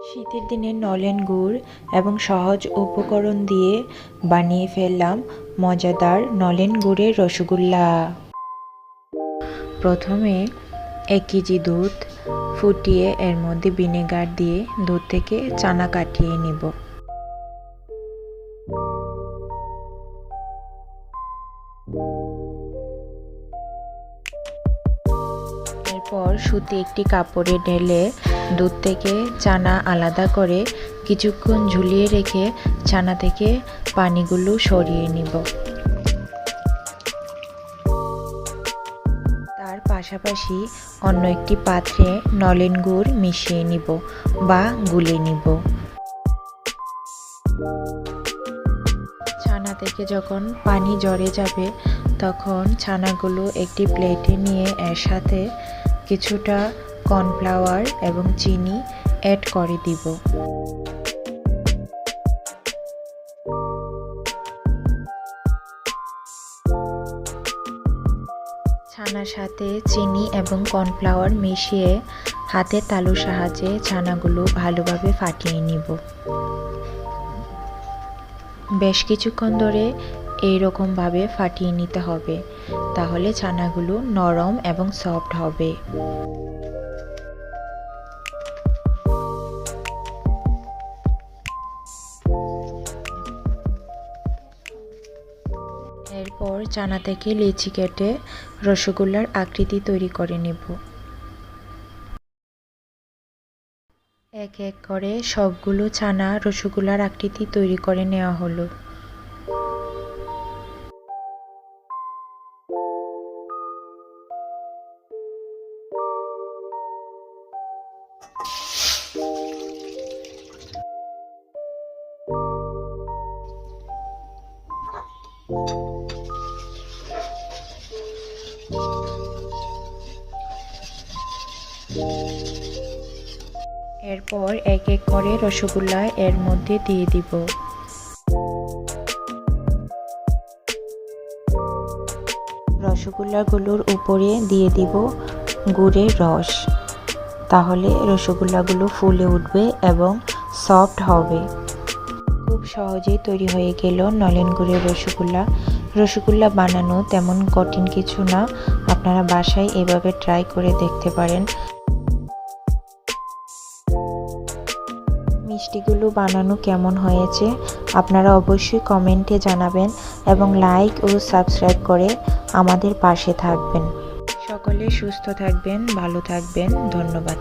শীতের দিনে নলেন গুড় এবং সহজ উপকরণ দিয়ে বানিয়ে ফেললাম মজাদার নলেন গুড়ের রসগোল্লা। প্রথমে 1 কেজি দুধ ফুটিয়ে এর মধ্যে ভিনেগার দিয়ে দুধ থেকে ছানা কাটিয়ে নিব। এরপর সুতি একটি কাপড়ে ঢেলে দুধ থেকে ছানা আলাদা করে কিছুক্ষণ ঝুলিয়ে রেখে ছানা থেকে পানিগুলো সরিয়ে নিব। তার পাশাপাশি অন্য একটি পাত্রে নলেন গুড় মিশিয়ে নিব বা গুলে নিব। ছানা থেকে যখন পানি ঝরে যাবে তখন ছানাগুলো একটি প্লেটে নিয়ে এর সাথে কিছুটা কর্নফ্লাওয়ার এবং চিনি অ্যাড করে দিব। ছানার সাথে চিনি এবং কর্নফ্লাওয়ার মিশিয়ে হাতের তালুর সাহায্যে ছানাগুলো ভালোভাবে ফাটিয়ে নিব। বেশ কিছুক্ষণ ধরে এইরকমভাবে ফাটিয়ে নিতে হবে, তাহলে ছানাগুলো নরম এবং সফট হবে। এরপর ছানা থেকে লিচি কেটে রসগোল্লার আকৃতি তৈরি করে নেব। এক এক করে সবগুলো ছানা রসগোল্লার আকৃতি তৈরি করে নেওয়া হলো। এরপর এক এক করে রসগোল্লা এর মধ্যে দিয়ে দিব। রসগোল্লাগুলোর উপরে দিয়ে দিব গুড়ের রস, তাহলে রসগোল্লাগুলো ফুলে উঠবে এবং সফট হবে। খুব সহজেই তৈরি হয়ে গেল নলেন গুড়ের রসগোল্লা। রসগোল্লা বানানো তেমন কঠিন কিছু না, আপনারা বাসায় এভাবে ট্রাই করে দেখতে পারেন। মিষ্টিগুলো বানানো কেমন হয়েছে আপনারা অবশ্যই কমেন্টে জানাবেন এবং লাইক ও সাবস্ক্রাইব করে আমাদের পাশে থাকবেন। সকলে সুস্থ থাকবেন, ভালো থাকবেন। ধন্যবাদ।